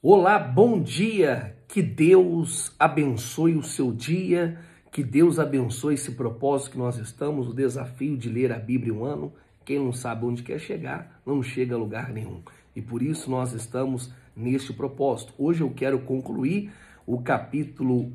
Olá, bom dia, que Deus abençoe o seu dia, que Deus abençoe esse propósito que nós estamos, o desafio de ler a Bíblia em um ano. Quem não sabe onde quer chegar, não chega a lugar nenhum. E por isso nós estamos neste propósito. Hoje eu quero concluir o capítulo,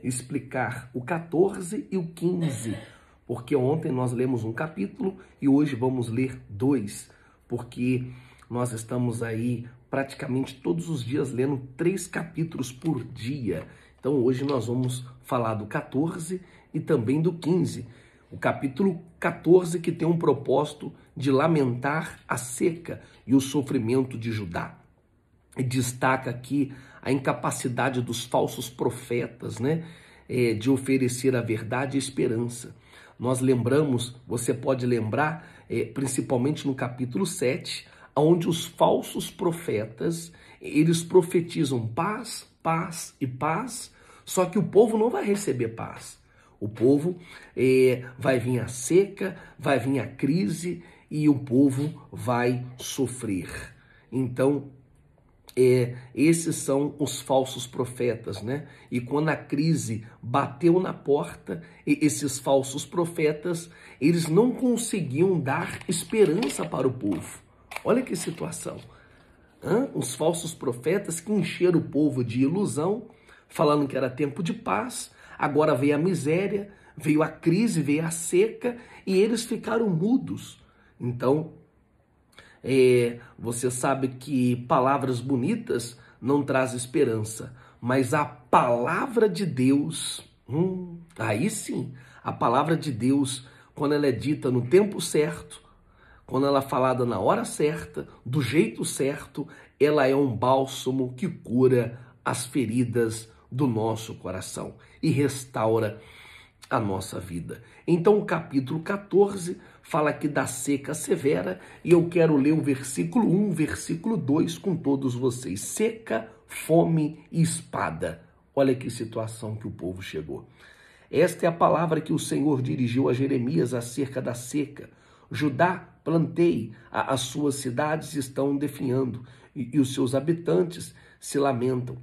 explicar o 14 e o 15, porque ontem nós lemos um capítulo e hoje vamos ler 2, porque nós estamos aí praticamente todos os dias lendo 3 capítulos por dia. Então hoje nós vamos falar do 14 e também do 15. O capítulo 14 que tem um propósito de lamentar a seca e o sofrimento de Judá. E destaca aqui a incapacidade dos falsos profetas, de oferecer a verdade e a esperança. Nós lembramos, você pode lembrar, principalmente no capítulo 7, onde os falsos profetas, eles profetizam paz, paz e paz, só que o povo não vai receber paz. O povo vai vir a seca, vai vir a crise e o povo vai sofrer. Então, esses são os falsos profetas, E quando a crise bateu na porta, esses falsos profetas, eles não conseguiam dar esperança para o povo. Olha que situação. Os falsos profetas que encheram o povo de ilusão, falando que era tempo de paz, agora veio a miséria, veio a crise, veio a seca e eles ficaram mudos. Então, você sabe que palavras bonitas não trazem esperança, mas a palavra de Deus, aí sim, a palavra de Deus, quando ela é dita no tempo certo, quando ela é falada na hora certa, do jeito certo, ela é um bálsamo que cura as feridas do nosso coração e restaura a nossa vida. Então o capítulo 14 fala aqui da seca severa e eu quero ler o versículo 1, versículo 2 com todos vocês. Seca, fome e espada. Olha que situação que o povo chegou. Esta é a palavra que o Senhor dirigiu a Jeremias acerca da seca. Judá, plantei, as suas cidades estão definhando e os seus habitantes se lamentam,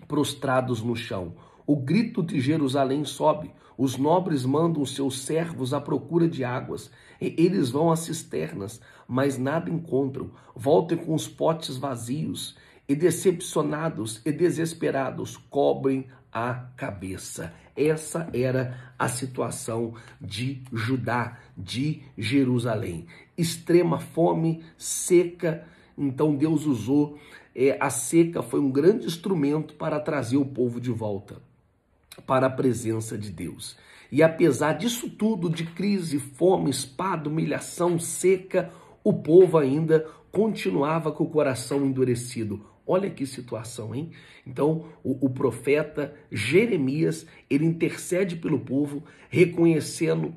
prostrados no chão. O grito de Jerusalém sobe, os nobres mandam os seus servos à procura de águas. Eles vão às cisternas, mas nada encontram. Voltam com os potes vazios e decepcionados e desesperados cobrem a cabeça. Essa era a situação de Judá, de Jerusalém. Extrema fome, seca. Então Deus usou, a seca foi um grande instrumento para trazer o povo de volta para a presença de Deus. E apesar disso tudo, de crise, fome, espada, humilhação, seca, o povo ainda continuava com o coração endurecido. Olha que situação, hein? Então, o profeta Jeremias, ele intercede pelo povo, reconhecendo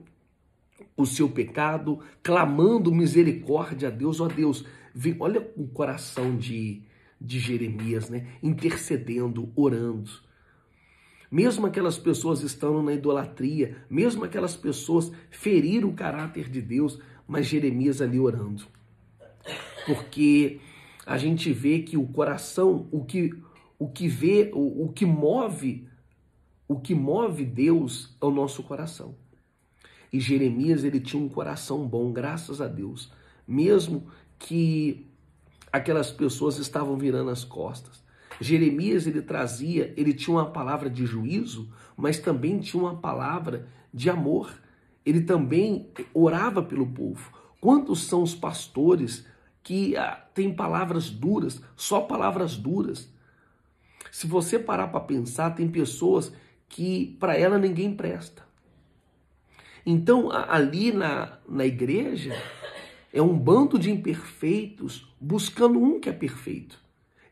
o seu pecado, clamando misericórdia a Deus. Ó Deus, olha o coração de Jeremias, intercedendo, orando. Mesmo aquelas pessoas estando na idolatria, mesmo aquelas pessoas feriram o caráter de Deus, mas Jeremias ali orando. Porque a gente vê que o coração, o que move Deus é o nosso coração. E Jeremias, ele tinha um coração bom, graças a Deus. Mesmo que aquelas pessoas estavam virando as costas. Jeremias, ele tinha uma palavra de juízo, mas também tinha uma palavra de amor. Ele também orava pelo povo. Quantos são os pastores que têm palavras duras, só palavras duras? Se você parar para pensar, tem pessoas que para ela ninguém presta. Então, ali na igreja, é um bando de imperfeitos buscando um que é perfeito.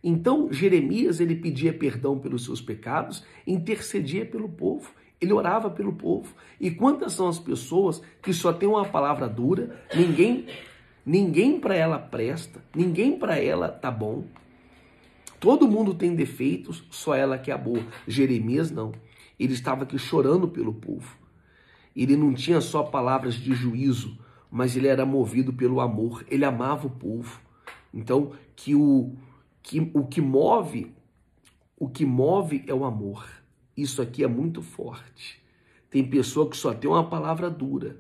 Então, Jeremias, ele pedia perdão pelos seus pecados, intercedia pelo povo, ele orava pelo povo. E quantas são as pessoas que só têm uma palavra dura, ninguém para ela presta, ninguém para ela tá bom. Todo mundo tem defeitos, só ela que é boa. Jeremias não, ele estava aqui chorando pelo povo. Ele não tinha só palavras de juízo, mas ele era movido pelo amor, ele amava o povo. Então, que que o que move é o amor. Isso aqui é muito forte. Tem pessoa que só tem uma palavra dura,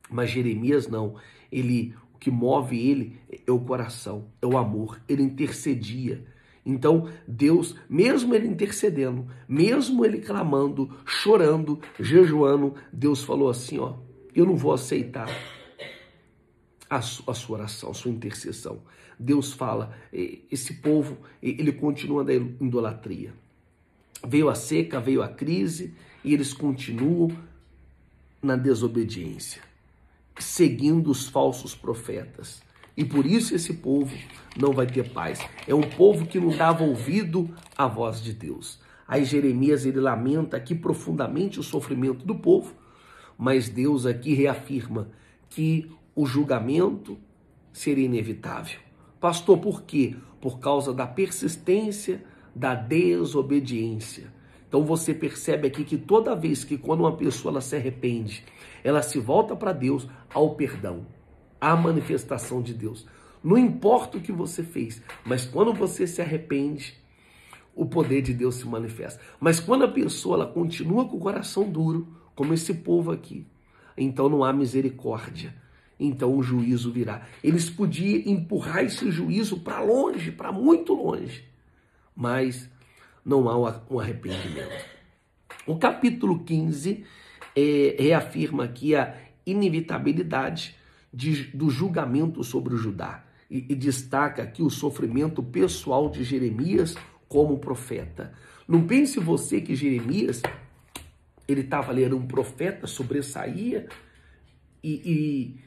mas Jeremias não. O que move ele é o coração, é o amor. Ele intercedia. Então, Deus, mesmo ele intercedendo, mesmo ele clamando, chorando, jejuando, Deus falou assim, ó, eu não vou aceitar a sua oração, a sua intercessão. Deus fala, esse povo, ele continua na idolatria. Veio a seca, veio a crise, e eles continuam na desobediência, seguindo os falsos profetas. E por isso esse povo não vai ter paz. É um povo que não dava ouvido à voz de Deus. Aí Jeremias, ele lamenta aqui profundamente o sofrimento do povo, mas Deus aqui reafirma que o julgamento seria inevitável. Pastor, por quê? Por causa da persistência, da desobediência. Então você percebe aqui que toda vez que quando uma pessoa ela se arrepende, ela se volta para Deus, ao perdão, à manifestação de Deus. Não importa o que você fez, mas quando você se arrepende, o poder de Deus se manifesta. Mas quando a pessoa ela continua com o coração duro, como esse povo aqui, então não há misericórdia. Então o juízo virá. Eles podiam empurrar esse juízo para longe, para muito longe, mas não há um arrependimento. O capítulo 15 reafirma aqui a inevitabilidade do julgamento sobre o Judá e destaca aqui o sofrimento pessoal de Jeremias como profeta. Não pense você que Jeremias, ele estava ali, era um profeta, sobressaía e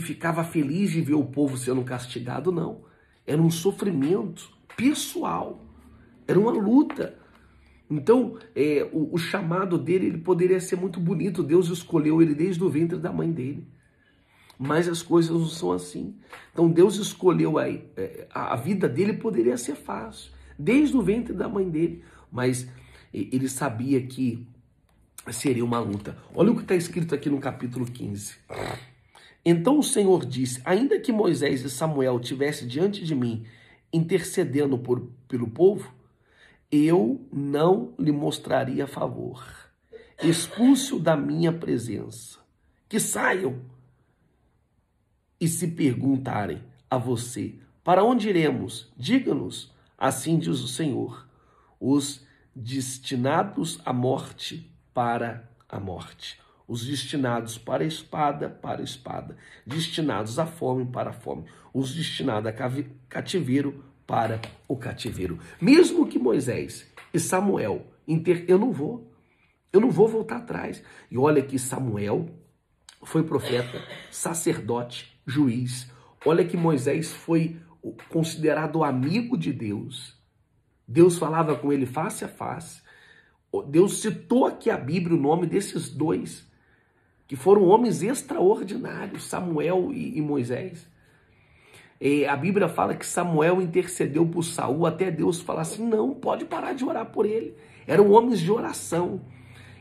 ficava feliz de ver o povo sendo castigado, não. Era um sofrimento pessoal, era uma luta. Então, o chamado dele, ele poderia ser muito bonito. Deus escolheu ele desde o ventre da mãe dele. Mas as coisas não são assim. Então, Deus escolheu a vida dele, poderia ser fácil, desde o ventre da mãe dele. Mas ele sabia que seria uma luta. Olha o que está escrito aqui no capítulo 15. Então o Senhor disse, ainda que Moisés e Samuel tivessem diante de mim, intercedendo pelo povo, eu não lhe mostraria favor. Expulse-o da minha presença. Que saiam. E se perguntarem a você, para onde iremos? Diga-nos, assim diz o Senhor, os destinados à morte para a morte. Os destinados para a espada, destinados à fome para a fome, os destinados a cativeiro para o cativeiro. Mesmo que Moisés e Samuel, eu não vou voltar atrás. E olha que Samuel foi profeta, sacerdote, juiz. Olha que Moisés foi considerado amigo de Deus. Deus falava com ele face a face. Deus citou aqui a Bíblia o nome desses dois, que foram homens extraordinários, Samuel e Moisés. A Bíblia fala que Samuel intercedeu por Saul até Deus falar assim, não, pode parar de orar por ele. Eram homens de oração.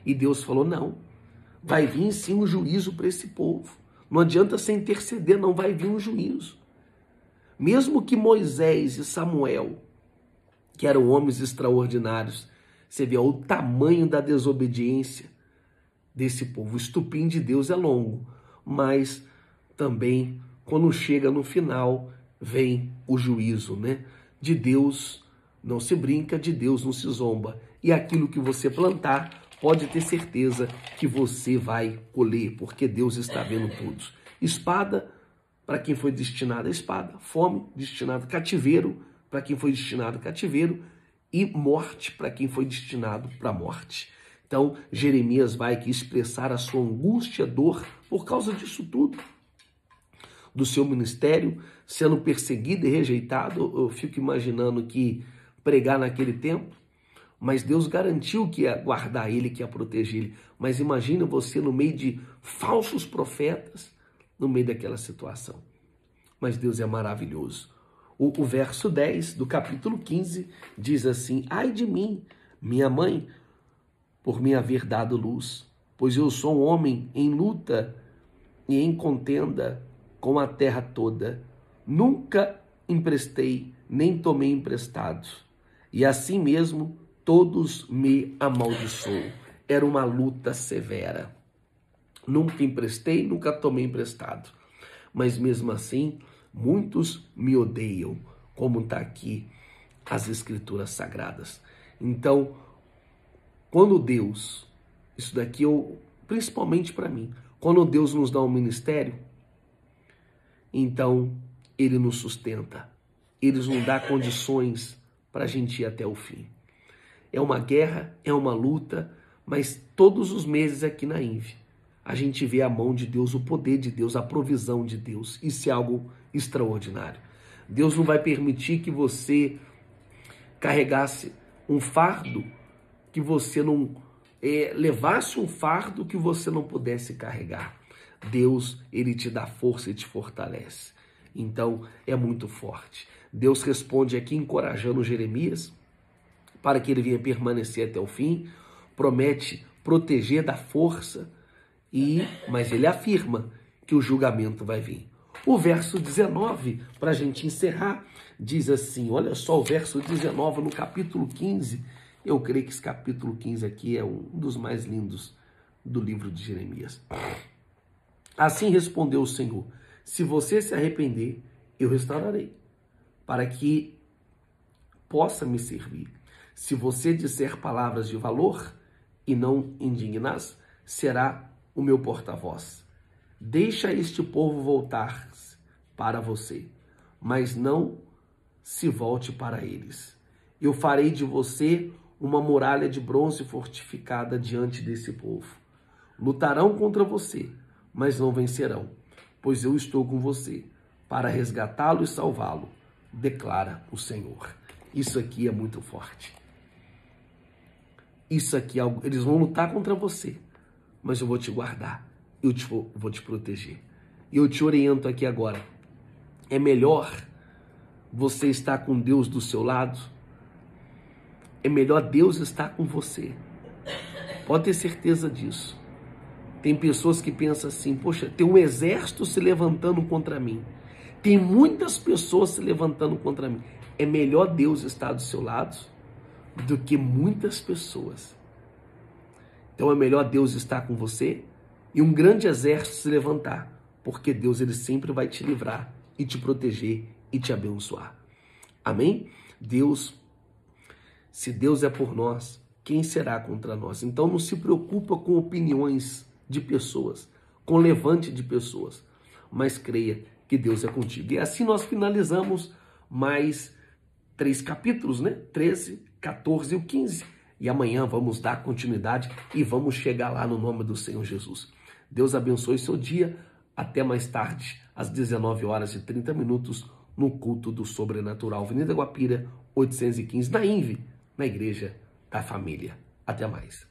E Deus falou, não, vai vir sim um juízo para esse povo. Não adianta você interceder, não vai vir um juízo. Mesmo que Moisés e Samuel, que eram homens extraordinários, você vê o tamanho da desobediência desse povo. O estupim de Deus é longo, mas também quando chega no final vem o juízo, né? De Deus não se brinca, de Deus não se zomba. E aquilo que você plantar, pode ter certeza que você vai colher, porque Deus está vendo tudo. Espada para quem foi destinado à espada, fome destinado a cativeiro para quem foi destinado a cativeiro e morte para quem foi destinado para a morte. Então, Jeremias vai aqui expressar a sua angústia, dor, por causa disso tudo. Do seu ministério, sendo perseguido e rejeitado. Eu fico imaginando que pregar naquele tempo, mas Deus garantiu que ia guardar ele, que ia proteger ele. Mas imagina você no meio de falsos profetas, no meio daquela situação. Mas Deus é maravilhoso. O verso 10 do capítulo 15 diz assim, ai de mim, minha mãe, por me haver dado luz, pois eu sou um homem em luta e em contenda com a terra toda. Nunca emprestei, nem tomei emprestado. E assim mesmo todos me amaldiçoam. Era uma luta severa. Nunca emprestei, nunca tomei emprestado. Mas mesmo assim, muitos me odeiam, como está aqui as Escrituras Sagradas. Então, quando Deus, isso daqui principalmente para mim, quando Deus nos dá um ministério, então Ele nos sustenta, Ele nos dá condições para a gente ir até o fim. É uma guerra, é uma luta, mas todos os meses aqui na INVE, a gente vê a mão de Deus, o poder de Deus, a provisão de Deus. Isso é algo extraordinário. Deus não vai permitir que você carregasse um fardo, que você não levasse um fardo que você não pudesse carregar. Deus, Ele te dá força e te fortalece. Então, é muito forte. Deus responde aqui encorajando Jeremias para que ele venha permanecer até o fim, promete proteger da força, mas ele afirma que o julgamento vai vir. O verso 19, para a gente encerrar, diz assim, olha só o verso 19 no capítulo 15, eu creio que esse capítulo 15 aqui é um dos mais lindos do livro de Jeremias. Assim respondeu o Senhor, se você se arrepender, eu restaurarei, para que possa me servir. Se você disser palavras de valor e não indignas, será o meu porta-voz. Deixa este povo voltar para você, mas não se volte para eles. Eu farei de você uma muralha de bronze fortificada diante desse povo. Lutarão contra você, mas não vencerão, pois eu estou com você para resgatá-lo e salvá-lo, declara o Senhor. Isso aqui é muito forte. Isso aqui, eles vão lutar contra você, mas eu vou te guardar, eu vou te proteger. E eu te oriento aqui agora, é melhor você estar com Deus do seu lado, é melhor Deus estar com você. Pode ter certeza disso. Tem pessoas que pensam assim, poxa, tem um exército se levantando contra mim. Tem muitas pessoas se levantando contra mim. É melhor Deus estar do seu lado do que muitas pessoas. Então é melhor Deus estar com você e um grande exército se levantar, porque Deus ele sempre vai te livrar e te proteger e te abençoar. Amém? Se Deus é por nós, quem será contra nós? Então não se preocupa com opiniões de pessoas, com levante de pessoas, mas creia que Deus é contigo. E assim nós finalizamos mais 3 capítulos, né? 13, 14 e o 15. E amanhã vamos dar continuidade e vamos chegar lá no nome do Senhor Jesus. Deus abençoe seu dia. Até mais tarde, às 19h30, no culto do Sobrenatural. Avenida Guapira, 815, na INVE, na Igreja da Família. Até mais.